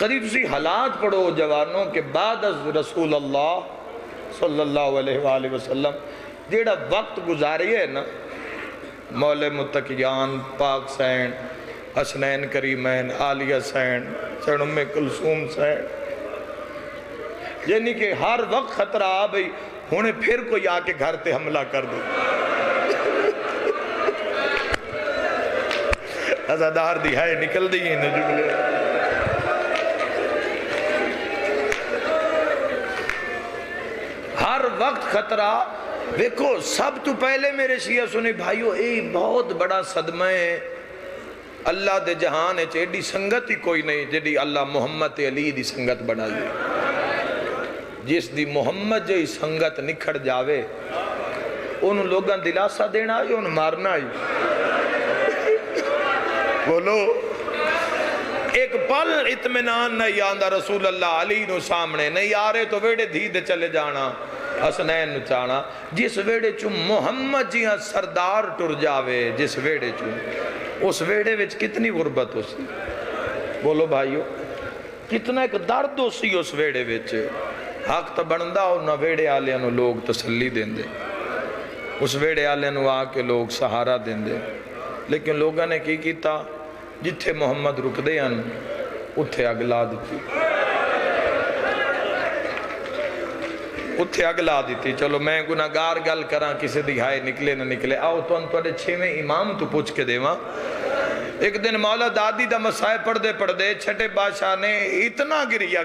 کدی تسی حالات پڑھو جوانوں کہ بعد از رسول اللہ صلی اللہ علیہ وآلہ وسلم جیڑا وقت گزاری ہے نا، مولا متقیان، پاک سین، حسنین کریمین، عالیہ سین، سین ام کلثوم سین، یعنی کہ ہر وقت خطرہ آ بھئی ہونے پھر کوئی آ کے گھر تے حملہ کر دو. ازادار دی ہے نکل دی ہیں جملے. ہر وقت خطرہ. دیکھو سب تو پہلے میرے شیعہ سنے بھائیو، اے بہت بڑا صدمہ ہے. اللہ دے جہان ہے ایڈی سنگت ہی کوئی نہیں جیڑی اللہ محمد علی دی سنگت بنائی. جس دی محمد جی سنگت نکھڑ جاوے انہوں لوگاں دلاسہ دینا ہی انہوں مارنا ہی. بولو ایک پل اطمینان نہیں آندہ رسول اللہ علی نو سامنے نہیں آ رہے تو ویڑے دھید چلے جانا حسنین نو چانا. جس ویڑے چوں محمد جیاں سردار ٹر جاوے جس ویڑے چوں، اس ویڑے وچ کتنی غربت ہو سی. بولو بھائیو کتنا ایک درد ہو سی اس ویڑے وچ. حق تا بندہ انہاں ویڑے آلیاں نو لوگ تسلی دیں دے، اس ویڑے آلیاں نو آ کے لوگ سہارا دیں دے. لیکن لوگاں نے کی کیتا جتھے محمد رک دے ہیں اتھے اگلا دیتی، اتھے اگلا دیتی. چلو میں گناہگار گل کراں کسی دی ہائے نکلے نہ نکلے. آؤ تو ان توڑے چھویں امام تو پوچھ کے دیواں. ایک دن مولا دادی دا مسائے پڑھ دے چھٹے بادشاہ نے اتنا گریہ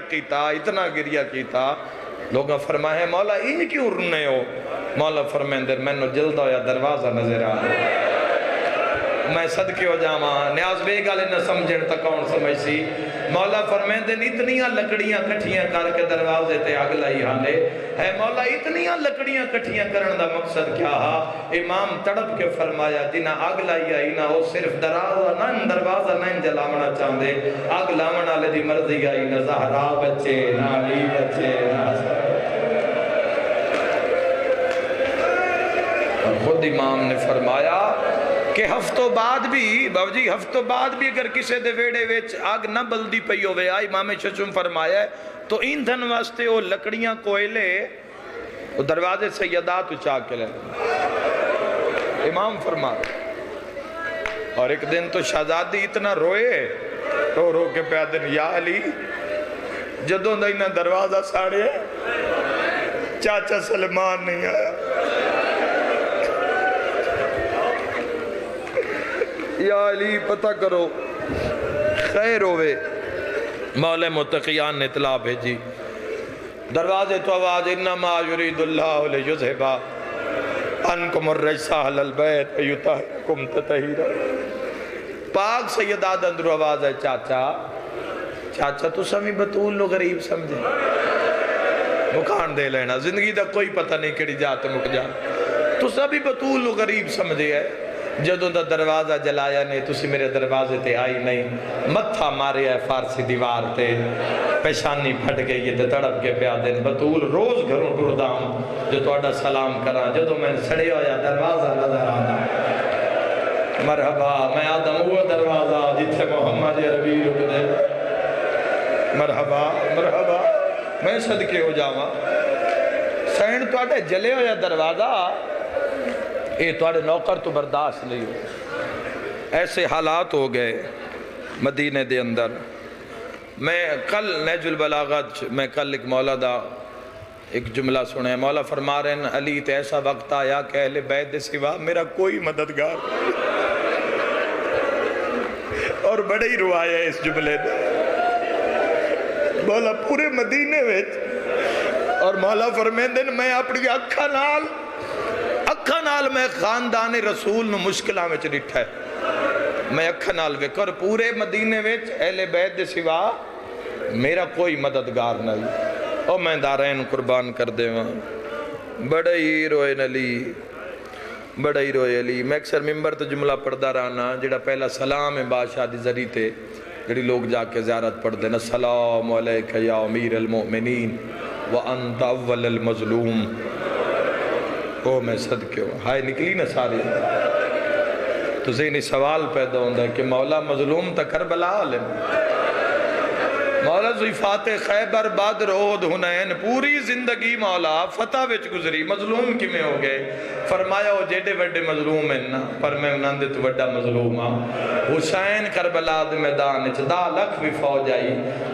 کیتا. لوگاں فرمائے مولا ان کیوں رنے ہو؟ مولا فرمائے در میں نو جلدہ یا دروازہ نظر آ رہا. میں صدقے ہو جاواں نیاز بے گالے نہ سمجھن تا کون سمجھ سی. مولا فرمیندے اتنیاں لکڑیاں کٹھیاں کر کے دروازے تے آگ لائی ہانے. اے مولا اتنیاں لکڑیاں کٹھیاں کرن دا مقصد کیا ہا؟ امام تڑپ کے فرمایا جنہ آگ لائی آئی نہ وہ صرف دروازہ نہ جلاونا چاہندے. آگ لاونا لے دی مرضی آئی نہ زہرا بچے نہ علی بچے نہ خود امام نے فرمایا کہ ہفتوں بعد بھی باوجی ہفتوں بعد بھی اگر کسی دے ویڑے ویچ آگ نہ بلدی پئی ہوئے آئی امام ششم فرمایا ہے تو ایندھن واسطے وہ لکڑیاں کوئلے وہ دروازے سیدات اچھا کے لے. امام فرمایا اور ایک دن تو شہزادی اتنا روئے رو کے پیادن یا علی جدوں دینا دروازہ ساڑے چاچا سلمان نہیں آیا. یا علی پتہ کرو خیر ہوئے. مولا متقیان نے اطلاع بھیجی دروازے تو آواز انما یرید اللہ لیذھبا عنکم الرجس اہل البیت ویطہرکم تطہیرا. پاک سیدات اندر آواز ہے چاچا تو سمی بطول لو غریب سمجھے مکان دے لینا زندگی دا کوئی پتہ نہیں کڑی جات مک جا. تو سبھی بطول لو غریب سمجھے ہے. جدوں دا دروازہ جلایا نہیں تسی میرے دروازے تے آئی نہیں. متھا مارے ہے فارسی دیوار تے پیشانی پھٹ گئی تے تڑپ کے پیادن بطول روز گھروں ٹردہ ہوں جو توڑا سلام کرا. جدوں میں سڑے ہویا دروازہ نظر آنا مرحبا میں آدم ہوا دروازہ جتھے محمد عربی رک دے. مرحبا میں صدقے ہو جاواں. سین توڑے جلے ہویا دروازہ اے توڑے نوکر تو برداشت نہیں ہو. ایسے حالات ہو گئے مدینے دے اندر. میں کل نہج البلاغت میں کل ایک مولا دا ایک جملہ سنے. مولا فرما رہے ہیں علی تے ایسا وقت آیا کہ اہل بیت دے سوا میرا کوئی مددگار اور بڑے ہی روایا ہے اس جملے دے. مولا پورے مدینے وچ اور مولا فرمیندے میں اپنی اکھا نال میں خاندان رسول نو مشکلہ میں چڑھا ہے. میں اکھا نال ویکھ اور پورے مدینے وچ اہل بیت دے سوا میرا کوئی مددگار نہیں. اور میں دارین قربان کر دے وہاں. بڑے ہی روئے علی بڑا ہی روئے علی. میں اکثر ممبر تو جملہ پڑھدا رہنا جڑا پہلا سلام ہے بادشاہ دی ذریعے تے جڑی لوگ جا کے زیارت پڑھ دینا السلام علیکہ یا امیر المؤمنین وانت اول المظلوم. او میں صدقے ہوں ہائے نکلی نا سارے. تو ذہنی سوال پیدا ہوندہ ہے کہ مولا مظلوم تا کربلا عالم. مولا عرض ہوئی فاتح خیبر بدر احد حنین پوری زندگی مولا فتح وچ گزری، مظلوم کیویں ہو گئے؟ فرمایا وہ جیڑے وڈے مظلوم ہیں نا، پر میں انہاں دے تو وڈا مظلوم ہاں۔ حسین کربلا دے میدان وچ 10 لاکھ بھی فوج آئی،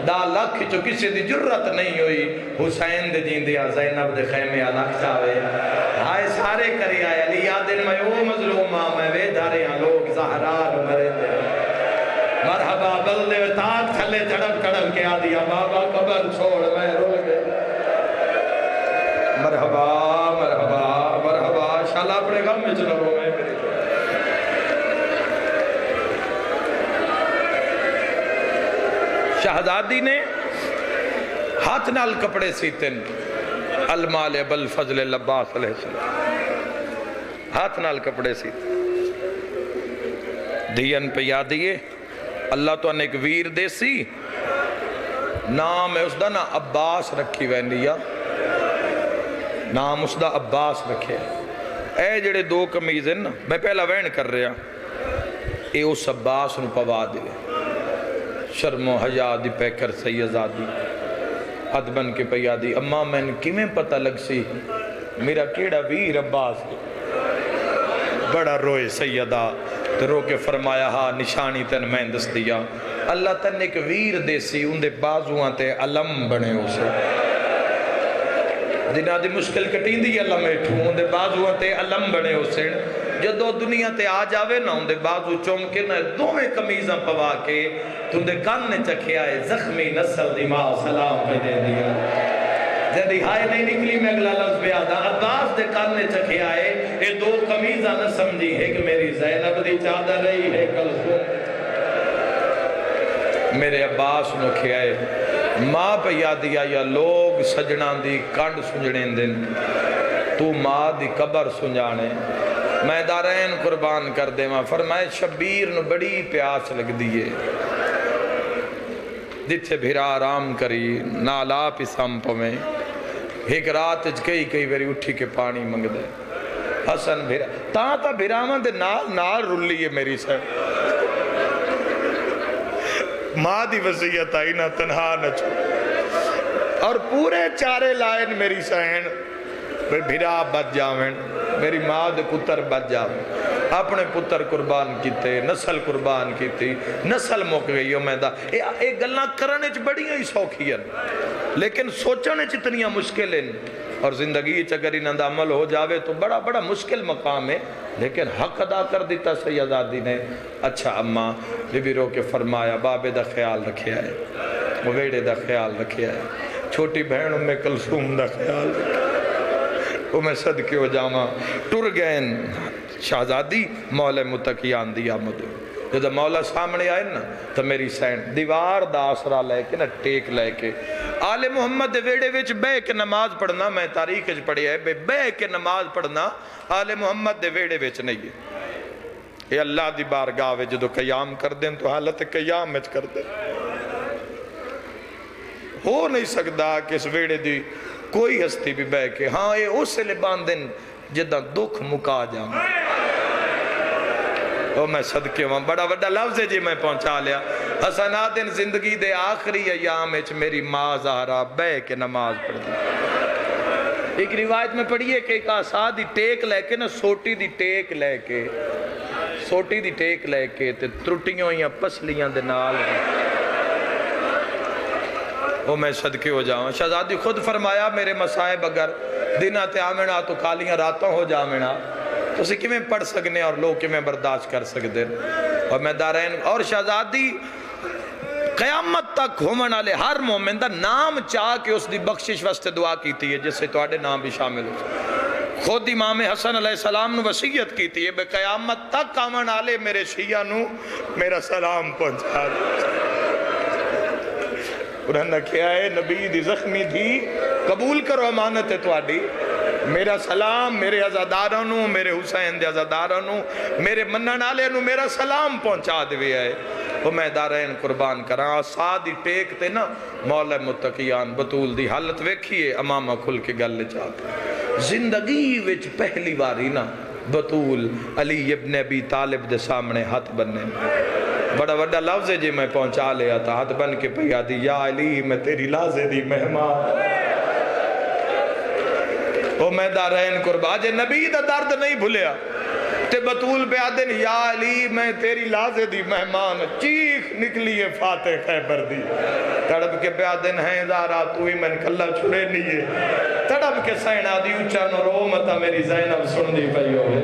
10 لاکھ چوں کسی دی جرت نہیں ہوئی حسین دے جیندیاں زینب دے خیمے الگ جاوے۔ ہائے سارے کری آئے علی آدن میں او مظلوم ہاں، میں وے دھاریاں لوگ زہرا مرے دے مرحبا بلدے تاک تھلے تڑپ تڑپ کے آدیا بابا قبر چھوڑ میں رو گئے۔ مرحبا مرحبا مرحبا شاءاللہ اپنے غم میں چلو رو میں میری شہزادی نے ہاتھ نال کپڑے سیتن المال ابل فضل العباس علیہ السلام، ہاتھ نال کپڑے سیتن دھین پہ یادیے اللہ تو انہیں ایک ویر دیسی نام ہے اس دا نا عباس رکھی ویندیا، نام اس دا عباس رکھے۔ اے جڑے 2 کمیز ہیں نا میں پہلا وین کر رہا اے اس عباس نو پوا دے شرم و حیا دی پیکر سیدزادی حد بن کے پیا دی اما میں کیویں پتہ لگ سی میرا کیڑا ویر عباس بڑا روئے سیدہ تو رو کے فرمایا ہاں نشانی تن میں دس دیا اللہ تن ایک ویر دیسی ان دے بازوان تے علم بنے اسے جنہ دی مشکل کٹین دی اللہ میٹھو ان دے بازوان تے علم بنے اسے جدو دنیا تے آ جاوے نا ان دے بازو چوم کے نا دوویں کمیزاں پوا کے تو ان دے کان نے چکھے آئے زخمی نسل دی ماں سلام پہ دے دیا جدی ہائے نہیں نکلی میں اگلا لفظ پہ آدھا عباس دے کان نے چکھے آئے اے 2 کمیزاں نہ سمجھی ایک میری زینب دی چادر رہی ہے کلثوم میرے عباس نو کھیائے ماں پہ یادیا یا لوگ سجنان دی کانڈ سنجنین دن تو ماں دی قبر سنجانے میں دارین قربان کر دے ماں فرمائے شبیر نو بڑی پیاس لگ دیئے جتھے بھیرا آرام کری نالا پسام پویں ایک رات کئی بری اٹھی کے پانی منگ دے حسن بھیرا تا بھیرامان دے نال رلی ہے میری سر ماں دی وصیت آئی نہ تنہا نہ چھو اور پورے 4 لائن میری سہن بھیرا بچ جاویں میری ماں دے پتر بچ جاویں اپنے پتر قربان کیتے نسل قربان کیتی نسل موک گئی ہو میں دا ایک گلنا کرنے چ بڑیاں ہی سوکھی ہیں لیکن سوچنے چ اتنیاں مشکل ہیں اور زندگی اگر انہاں دا عمل ہو جاوے تو بڑا بڑا مشکل مقام ہے لیکن حق ادا کر دیتا سیدزادی نے اچھا اماں بی بی رو کے فرمایا بابے دا خیال رکھے آئے ویڑے دا خیال رکھے آئے چھوٹی بہن ام کلثوم دا خیال رکھے وہ میں صدقے ہو جاما ٹر گئن شہزادی مولا متقیان دی آمد جب مولا سامنے آئے نا تو میری سین دیوار دا آسرا لے کے نا ٹیک لے کے آل محمد دے ویڑے وچ بے کے نماز پڑھنا میں تاریخ وچ پڑھی ہے بے کے نماز پڑھنا آل محمد دے ویڑے وچ نہیں ہے یہ اللہ دی بارگاہ وچ جدو قیام کر دیں تو حالت قیام وچ کر دیں ہو نہیں سکتا کہ اس ویڑے دی کوئی ہستی بھی بے کے ہاں یہ اس لئے باندن جدہ دکھ مکا جاؤں وہ میں صدقے ہوں بڑا بڑا لفظ ہے جی میں پہنچا لیا حسن آدن زندگی دے آخری ایام اچھ میری ماں زہرا بے کے نماز پڑھ دی ایک روایت میں پڑھیے کہ ایک آسادی ٹیک لے کے نا سوٹی دی ٹیک لے کے تے ترٹیوں یا پسلیاں دے نال وہ میں صدقے ہو جاؤں شہزادی خود فرمایا میرے مصائب اگر دن آتے آمنا تو کالیاں راتوں ہو جامنا تو اسی کیویں پڑھ سکنے اور لوگ کیویں برداشت کر سکتے اور میں دارین اور شہزادی قیامت تک ہومن والے ہر مومن دا نام چاہ کے اس دی بخشش واسطے دعا کیتی ہے جس سے تواڈے نام بھی شامل ہو خود امام حسن علیہ السلام نے وصیت کیتی ہے بے قیامت تک آمن والے میرے شیعہ نو میرا سلام پہنچا دے انہوں نے کیا ہے نبی دی زخمی تھی قبول کرو امانت ہے تواڈی میرا سلام میرے عزادارانوں میرے حسین دے عزادارانوں میرے منن والے نو میرا سلام پہنچا دے ہے وہ میں دارین قربان کراں سادی ٹیک تے نا مولا متقیان بطول دی حالت ویکھیے امامہ کھل کے گل چاہتے زندگی وچ پہلی باری نا بطول علی ابن ابی طالب دے سامنے ہاتھ بننے بڑا وڈا لفظ ہے جی میں پہنچا لیا تھا، ہاتھ بن کے پیا دی یا علی میں تیری لازے دی مہمان وہ میں دارین قربا جے نبی دا درد نہیں بھولیا تے بطول پہ آدن یا علی میں تیری لازے دی مہمان چیخ نکلی ہے فاتح خیبر دی تڑپ کے پہ آدن ہیں زارا تو ہی من کلہ چھڑے نہیں ہے تڑپ کے سینہ دی اچھا نو رو متا میری زینب سن دی پئی ہوئے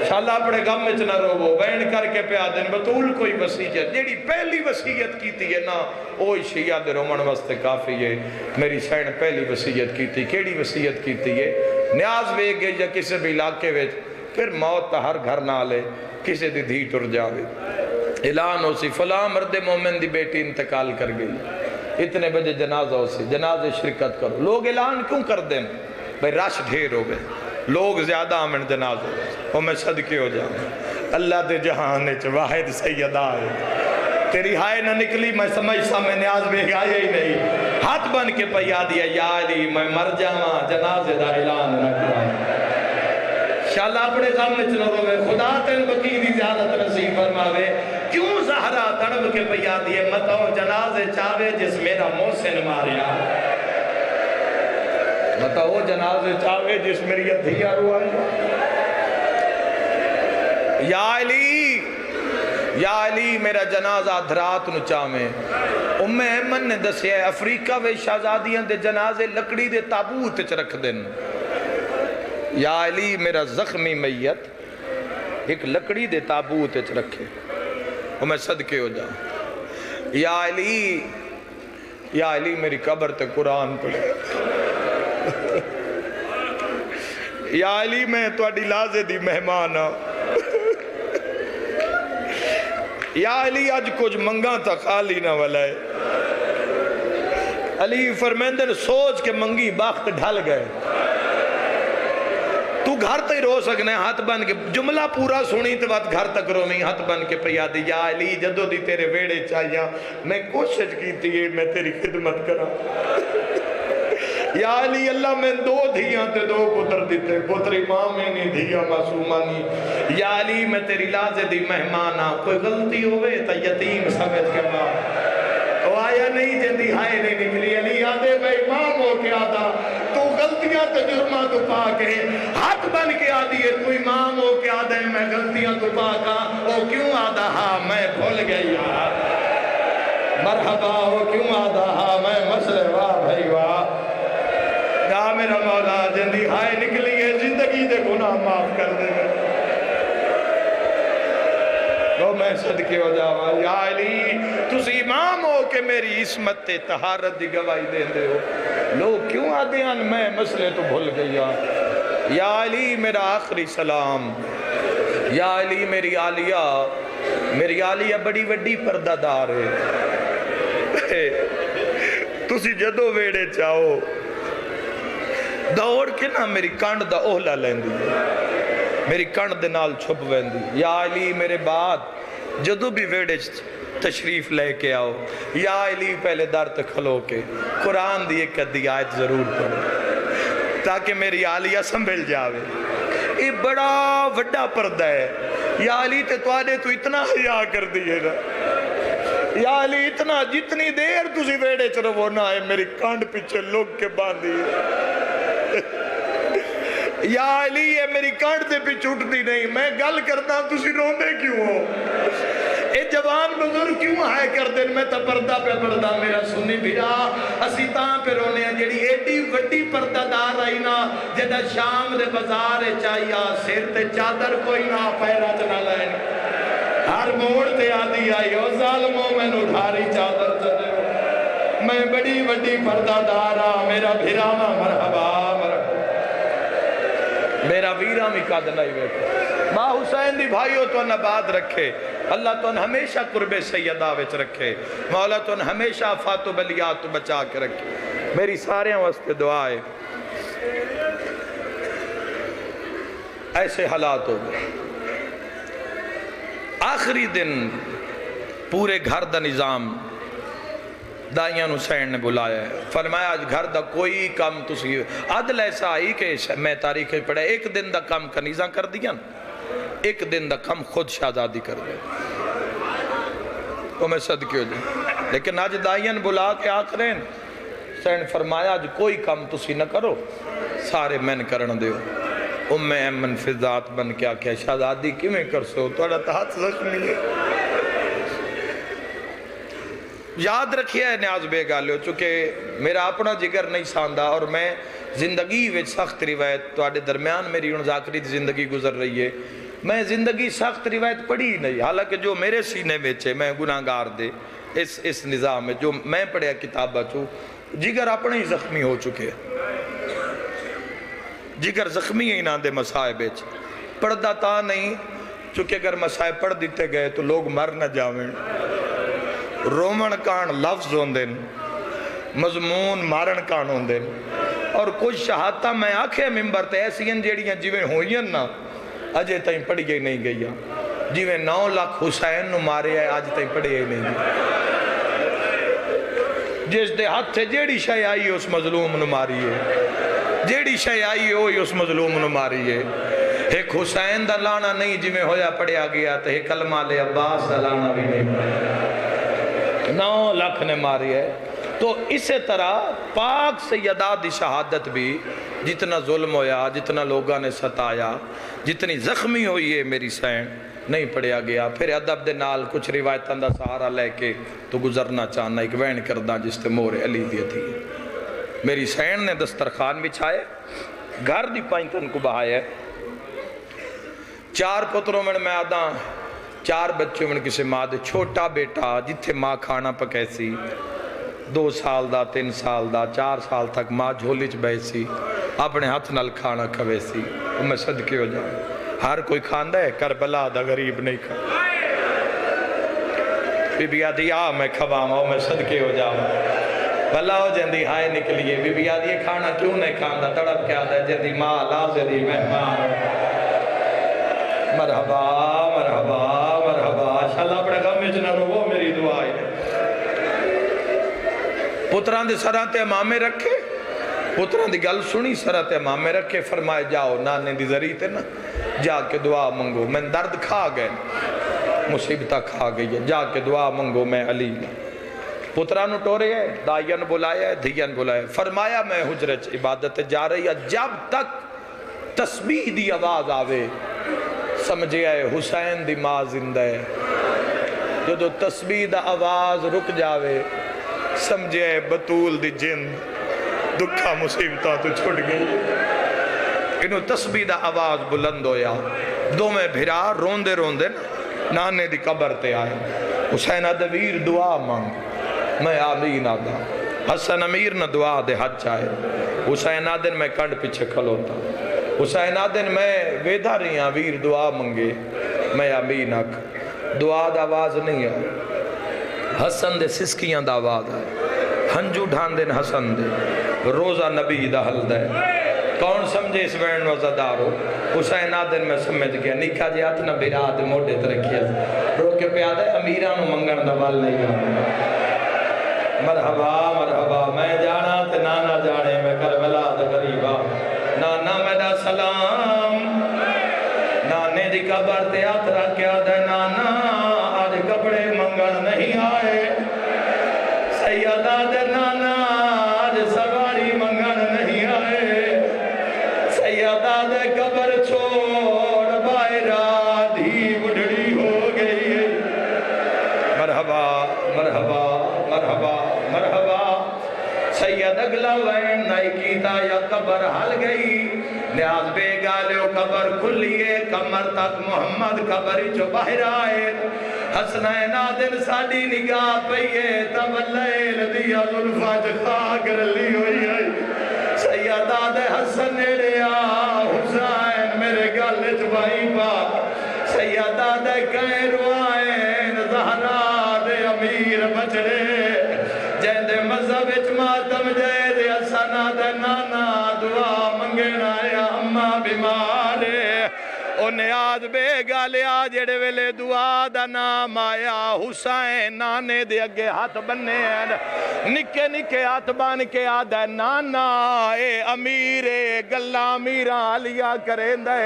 شاءاللہ اپنے غم میں چنا رو وہ بین کر کے پہ آدن بطول کوئی وسیعت جیڑی پہلی وسیعت کی تھی ہے نا اوہ شیعہ دے رومن واسطے کافی ہے میری سین پہلی وسیعت کی تھی کیڑی وسیعت کی تھی ہے نیاز بے گئے یا کسی بھی علاقے ویچ پھر موت ہر گھر نہ لے کسی دی دھی ٹر جاوے اعلان ہو سی فلاں مرد مومن دی بیٹی انتقال کر گئی اتنے بجے جنازہ ہو سی جنازے شرکت کرو لوگ اعلان کیوں کر دیں بھئی رش ڈھیر ہو گئے لوگ زیادہ آمن جنازہ وہ میں صدقے ہو جاؤں اللہ دے جہان اچ واحد سیدہ ہے تیری ہائے نہ نکلی میں سمجھ سا میں نیاز بے گایا ہی نہیں ہاتھ بن کے پیا دیا یا علی میں مر جاواں جنازے دا اعلان نہ کراں شاءاللہ اپنے سامنے چلو روے خدا تین بکی دی زیادت نصیب فرماوے کیوں زہرا تڑب کے پیا دیے متو جنازے چاوے جس میرا محسن ماریا متو جنازے چاوے جس میری ادھیا روائی یا علی میرا جنازہ دھرات نو چاوے ام ایمن نے دسیا ہے افریقہ وے شہزادیاں دے جنازے لکڑی دے تابوت چ رکھ دن یا علی میرا زخمی میت ایک لکڑی دے تابوت چ رکھے اور میں صدقے ہو جاؤں یا علی میری قبر تے قرآن پڑھے یا علی میں تواڈی لازے دی مہمان ہاں یا علی اج کچھ منگا تا خالی نہ ولائے علی فرمیندن سوچ کے منگی باخت ڈھل گئے تو گھر تک رو سکنے ہاتھ بن کے جملہ پورا سنی تو بات گھر تک رو میں ہاتھ بن کے پیا دی یا علی جدو دی تیرے ویڑے چاہیاں میں کوشش کی تھی میں تیری خدمت کرا یا علی اللہ میں دو دھیاں تے دو پتر دیتے پتر امام میں نہیں دھیا معصومانی یا علی میں تیری لازے دی مہمانا کوئی غلطی ہوئے تا یتیم سمجھ کے ماں تو آیا نہیں جندی ہائے نہیں نکلی علی آدھے میں امام ہو کے آدھا تو غلطیاں تو جرمہ تو پاک ہے ہاتھ بن کے آدھی ہے تو امام ہو کے آدھے میں غلطیاں تو پاکا وہ کیوں آدھا ہاں میں بھول گئی مرحبا وہ کیوں آدھا ہاں میں مسئلے واہ بھائی واہ یا میرا مولا جندی ہائے نکلی ہے زندگی دے گناہ معاف کر دے تو میں صدقے ہو جاواں یا علی تسی امام ہو کہ میری عصمت تے طہارت دی گواہی دے دے ہو لوگ کیوں آدھے ہیں میں مسئلے تو بھول گیا یا علی میرا آخری سلام یا علی میری عالیہ بڑی وڈی پردہ دار ہے تسی جدو ویڑے چاہو دوڑ کے نا میری کانڈ دا اوہلا لیندی میری کانڈ دے نال چھپ ویندی یا علی میرے بعد جدو بھی ویڑے تشریف لے کے آؤ یا علی پہلے در تک کھلو کے قرآن دی ایک ادھی آیت ضرور پڑھو تاکہ میری عالیہ سنبھل جاوے یہ بڑا وڈا پردہ ہے یا علی تو آدھے تو اتنا حیاء کر دیئے نا یا علی اتنا جتنی دیر تسی ویڑے چرو نہ ہے میری کانڈ پیچھے لوگ کے باندھی یا علی یہ میری کانڈ دے پہ چھوٹتی نہیں میں گل کرتا تسی روندے کیوں ہو اے جوان بزرگ کیوں ہائے کر دن میں تا پردہ پہ پردہ میرا سنی بھیرا اسی تاں پہ رونے ہیں جیڑی ایڈی وڈی پردہ دار آئی نا جدہ شام دے بازار چاہیا سیر تے چادر کوئی نہ پیرا چنا لائن ہر موڑ تے آدھی آئی او ظالموں میں نٹھاری چادر چدے میں بڑی وڈی پردہ دارا میرا بھیراما مرحبا میرا ویرہ میں قد نہیں بیٹھا ماں حسین دی بھائیو تو نباد رکھے اللہ تو ہمیشہ قرب سیدہ وچ رکھے مولا تو ہمیشہ فاتو بلیات تو بچا کے رکھے میری سارے واسطے دعا ہے ایسے حالات ہو گئے آخری دن پورے گھر دا نظام دائیان حسین نے بلایا ہے فرمایا آج گھر دا کوئی کام تسی عدل ایسا آئی کہ میں تاریخ پڑھے ایک دن دا کام کنیزاں کر دیا ایک دن دا کام خود شہزادی کر دیا وہ میں صدقے ہو جائے. لیکن آج دائین بلا کے آخرین سین فرمایا آج کوئی کام تسی نہ کرو سارے میں کرن دیو. ایمن فضات بن کے آکھیا شہزادی کیویں کر سو توڑا ہاتھ زخمی ہے. یاد رکھیا ہے نیاز بے گالو چونکہ میرا اپنا جگر نہیں ساندا اور میں زندگی وچ سخت روایت توڑے درمیان میری ان ذاکری زندگی گزر رہی ہے. میں زندگی سخت روایت پڑھی نہیں حالانکہ جو میرے سینے میں چھے میں گناہگار دے اس نظام میں جو میں پڑھیا کتابہ چھو جگر اپنے ہی زخمی ہو چکے جگر زخمی ہی نہ دے مسائب پڑھدا تا نہیں چونکہ اگر مسائب پڑھ دیتے گئے تو لوگ مر نہ جاویں. رومن کان لفظ ہوندے مضمون مارن کان ہوندے اور کچھ شہادتہ میں آکھے ممبر تے ایسی ہیں جیڑیاں جیویں ہوئیں نا اجے تائیں پڑھی گئی نہیں گئی جیویں 9 لاکھ حسین نو مارے ہے آج تائیں پڑھی گئی نہیں گئی. جس دے ہاتھ سے جیڑی شے آئی اس مظلوم نو ماری ہے جیڑی شے آئی ہوئی اس مظلوم نو ماری ہے. ایک حسین دا لانا نہیں جویں ہویا پڑھیا گیا تو ایک کلمہ لے عباس دا لانا بھی نہیں پڑھیا 9 لاکھ نے ماری ہے. تو اسی طرح پاک سیدہ دی شہادت بھی جتنا ظلم ہویا جتنا لوگاں نے ستایا جتنی زخمی ہوئی ہے میری سین نہیں پڑھیا گیا. پھر ادب دے نال کچھ روایتاں دا سہارا لے کے تو گزرنا چاہنا ایک وین کردہ جس تے مور علی دی تھی. میری سین نے دسترخوان بچھائے گھر دی پائنتن کو بہائے 4 پتروں میں آدھا 4 بچوں میں کسی ماں دے چھوٹا بیٹا جتھے ماں کھانا پکے سی 2 سال دا 3 سال دا 4 سال تک ماں جھولی چ بے سی اپنے ہاتھ نال کھانا کھوے سی. میں صدقے ہو جاؤں ہر کوئی کھاندہ ہے کربلا دا غریب نہیں کھاندہ. بی بی آدھی آ میں کھواما میں صدقے ہو جاؤں بھلا ہو جندی ہائے نکلیے. بی بی آدھی یہ کھانا کیوں نہیں کھاندہ تڑپ کیا دا جندی ماں لازدی مہمان. مرحبا مرحبا مرحبا انشاءاللہ اپنے غم میں جنہ رو میری دعا ہے. پتران دے سرات امامے رکھے پتران دی گل سنی سرات امامے رکھے فرمائے جاؤ نانے دی ذریعہ تے نا جا کے دعا منگو میں درد کھا گئے مصیبتہ کھا گئی ہے جا کے دعا منگو میں علی. پترانو ٹورے ہے دائین بلائے ہے دھیین بلائے فرمایا میں حجرت عبادت جا رہی ہے جب تک تسبیح دی آواز آوے سمجھے آئے حسین دی ماں زندہ ہے. جو تسبیح دا آواز رک جاوے سمجھے آئے بطول دی جند دکھا مصیبتہ تو چھوٹ گئی. انہوں تسبیح دا آواز بلند ہویا دو میں بھرا روندے روندے نانے دی قبر تے آئے. حسین ادویر دعا مانگ میں آمین آدھا حسن امیر نہ دعا دے حد چاہے. حسین آدھن میں کنڈ پیچھے کھلوتا حسین آدھن میں ویدھا رہی ہیں ویر دعا منگے میں آمین آکھ. دعا دا آواز نہیں ہے حسن دے سسکیاں دا آواز ہے ہنجو ڈھان دن حسن دے روزہ نبی دا حل دے. کون سمجھے اس وین وزدارو حسین آدھن میں سمجھ گیا نکا جی آت نہ بیراد موڑے ترکیہ رو کے پیادہ امیرانو منگن دوال نہیں آنے. مرحبا مرحبا میں جانا تے نانا جانے میں کربلا دا غریبا نانا میرا سلام نانے دی قبر تے ہاتھ رکھیا دے نانا آج کپڑے منگن نہیں آئے. سیدہ دے نانا آج سواری منگن نہیں آئے. سیدہ دے قبر چھوڑ بائرہ دھی بڑھڑی ہو گئی. مرحبا مرحبا مرحبا مرحبا. سید اگلا وین نائی کیتا یا قبر حل گئی نیاز بے گالے قبر کھلیے کمر تک محمد قبر جو باہر آئے. حسنین آدن ساڑی نگاہ پئیے تب لیل دیا ظلفہ خاک رلی ہوئی ہے. سیدہ دے حسن نیڑے آ حسین میرے گالے چبائی پا. سیدہ دے کہیں روائیں زہرا دے امیر بچڑے جہاں دے مذہب اچماتم جائے دے حسنہ دے نانا دعا منگنا یا اممہ بیمارے. او نیاز بے گالیا جڑے ویلے دعا دا نام آیا حسین نانے دے اگے ہاتھ بننے ہیں نکے نکے ہاتھ بان کے آدھا نانا اے امیر گلہ امیرہ علیہ کریں دے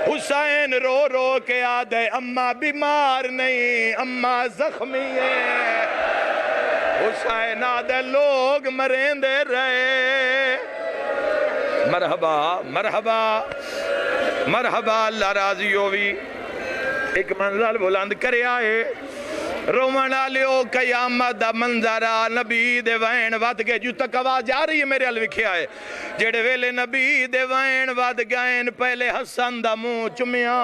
حسین رو رو کے آدھے اماں بیمار نہیں اماں زخمی ہے حسین آدھے لوگ مریندے رہے مرحبا مرحبا مرحبا اللہ راضی ہوئی ایک منظر بلند کرے آئے رومنہ لیو قیامت دا منظرہ نبی دے وین وات گئے جو تک آواز جا رہی ہے میرے الوکھے آئے جڑے ویلے نبی دے وین وات گئے پہلے حسن دا منہ چمیا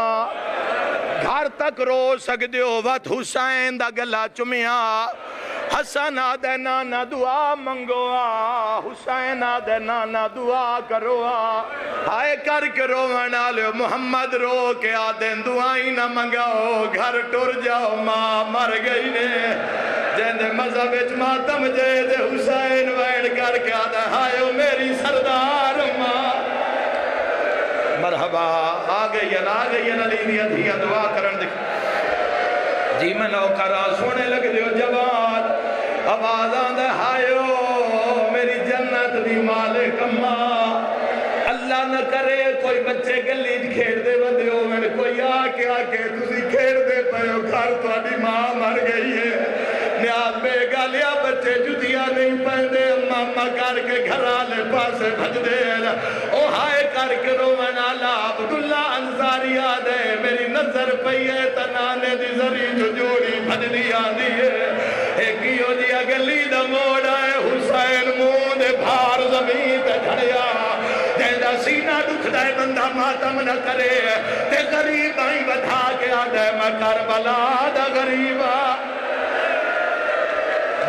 گھر تک رو سکتے ہو وات حسین دا گلا چمیا حسن آدھے نانا دعا منگوا حسین آدھے نانا دعا کروا ہائے کر کے رونا لے محمد رو کے آدھے دعائیں نہ منگاؤ گھر ٹر جاؤ ماں مر گئی نے جیندے مذہب اچ ماتم جے دے حسین وین کر کے آدھے ہائے میری سردار ماں مرحبا آگئی علی دیا دیا دعا کرن دکھ جی میں نوکرہ سونے لگ دیو جوان آواز آندھے ہائیو میری جنت دی مالک اماں اللہ نہ کرے کوئی بچے گلی کھیڑ دے بندے ہو میں کوئی آکے تسی کھیڑ دے پہو گھر تو آڈی ماں مر گئی ہے نیاز بے گالیا بچے جتیا نہیں پہندے اماں کر کے گھرالے پاسے بھج دے او ہائے کر کے رومن آلہ عبداللہ انصاری آدھے میری نظر پہیے تنانے دی زری جو جوڑی بھجلی آدھی ہے ایکیو دیا گلی دا موڑ آئے حسین مون دے بھار زمین تے جھڑیا جیدہ سینہ دکھ دائے بندہ ماتم نہ کرے تے غریب آئیں بدھا کے آدھے میں کربلا دا غریبا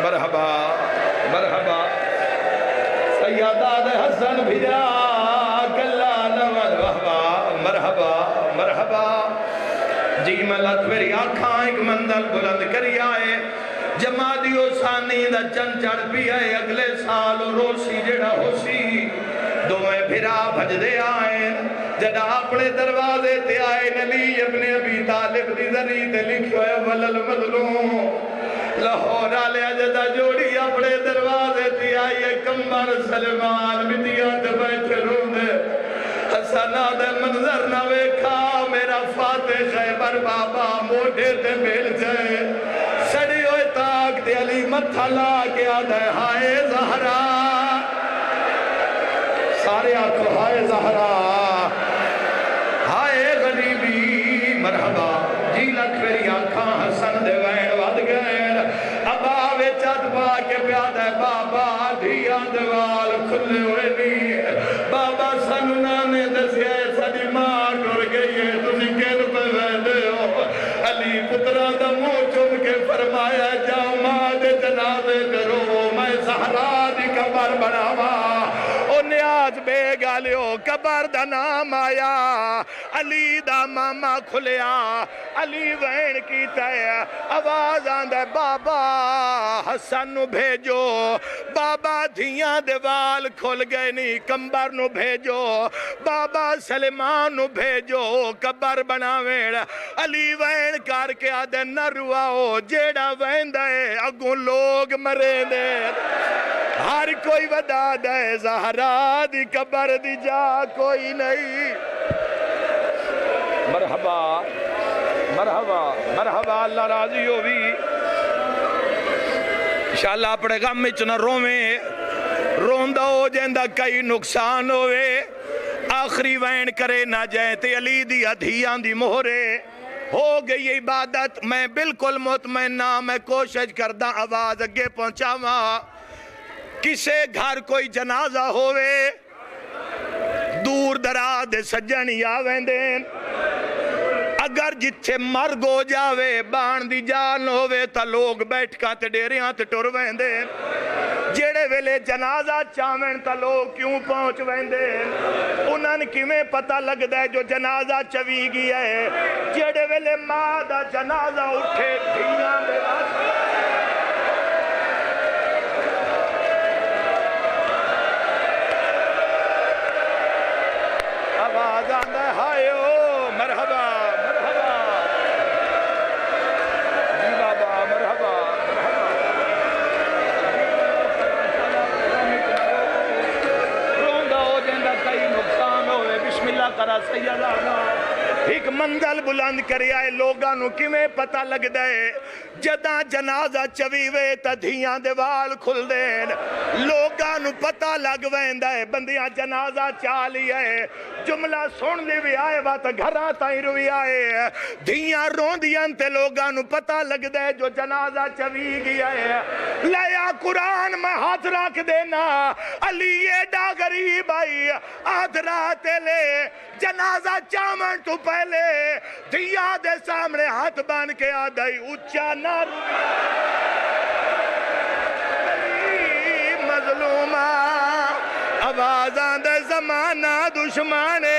مرحبا مرحبا سیدہ دے حسن بھجا کلا نوال وحبا مرحبا مرحبا جی ملت میری آنکھاں ایک مندل بلند کری آئے جمادیو سانی دا چن چڑھ پی آئے اگلے سال روسی جڑا ہوسی دوئے بھرا بھج دے آئے جڑا اپنے دروازے تے آئے نلی ابن ابی طالب دی ذری تے لکھو ہے ولل مظلوم لاہور آلے جدا جوڑی اپنے دروازے تے آئے کمبر سلمان مدیاں تے بیٹھے روندے حسن آدھے منظر نہ ویکھا میرا فاتح خیبر بابا موڑے تے بیل جائے سڑی ہوئے تاک تے علی متھلا کے آدھے ہائے زہرا سارے آنکھو ہائے زہرا ہائے غریبی مرحبا جی لکھ میری آنکھاں حسن دے وین ود گئے ابا ویچت پا کے پیادہ بابا دھیان دوال کھلے ہوئے نہیں بابا سننانے دسیا سڑی ماں ٹر گئی ہے تسی کن پہ ویدے ہو علی پترہ دا منہ چم کے فرمایا جاؤ ماں دے جنازے کرو میں زہرا دی قبر بناوا او نیاز بے گالیو قبر دا نام آیا علی دا ماما کھلیا علی وین کی تے آواز آندھے بابا حسن نو بھیجو بابا دھیاں دیوال کھل گئے نہیں کمبر نو بھیجو بابا سلمان نو بھیجو قبر بناویں علی وین کر کے آدھے نہ رواؤ جیڑا وین دے اگوں لوگ مرے دے ہر کوئی ودا دے زہرا دی قبر دی جا کوئی نہیں مرحبا مرحبا مرحبا اللہ راضی ہوئی انشاءاللہ اپنے غم اچنا رومیں روندہ ہو جیندہ کئی نقصان ہوئے آخری وین کرے نہ جائیں تے علی دی ادھیان دی مہرے ہو گئی عبادت میں بالکل مطمئن نہ میں کوشش کردہ آواز اگے پہنچا ماں کسے گھر کوئی جنازہ ہوئے دور دراد سجنی آویں دین اگر جتھے مرگ ہو جاوے بان دی جان ہوئے تا لوگ بیٹھ کا تے ڈیریاں تے ٹر ویندے جیڑے ویلے جنازہ چاویں تا لوگ کیوں پہنچ ویندے انہاں کیویں پتہ لگ دے جو جنازہ چوی گیا ہے جیڑے ویلے ماں دا جنازہ اٹھے دھیاں دے واسطے آواز آندہ ہائے او مرحبا کرا سیدانا ایک منزل بلند کری آئے لوگاں نو کمیں پتہ لگ دے جداں جنازہ چویوے تا دھیاں دے وال کھل دین لوگاں نو پتہ لگ ویندہ ہے بندیاں جنازہ چالی ہے جملہ سن دی بھی آئے وات گھرہ تائیں روی آئے دھیاں روندیاں تے لوگاں نو پتہ لگ دے جو جنازہ چوی گیا ہے لیا قرآن میں ہاتھ رکھ دینا علی ایڈا غریب آئی آدھ راتے لے جنازہ چامن تو پہلے دھیا دے سامنے ہاتھ بان کے آدھائی اچھا نہ روی مظلومہ آوازاں دے زمانہ دشمانے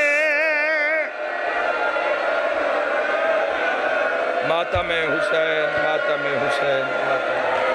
ماتم حسین ماتم حسین ماتم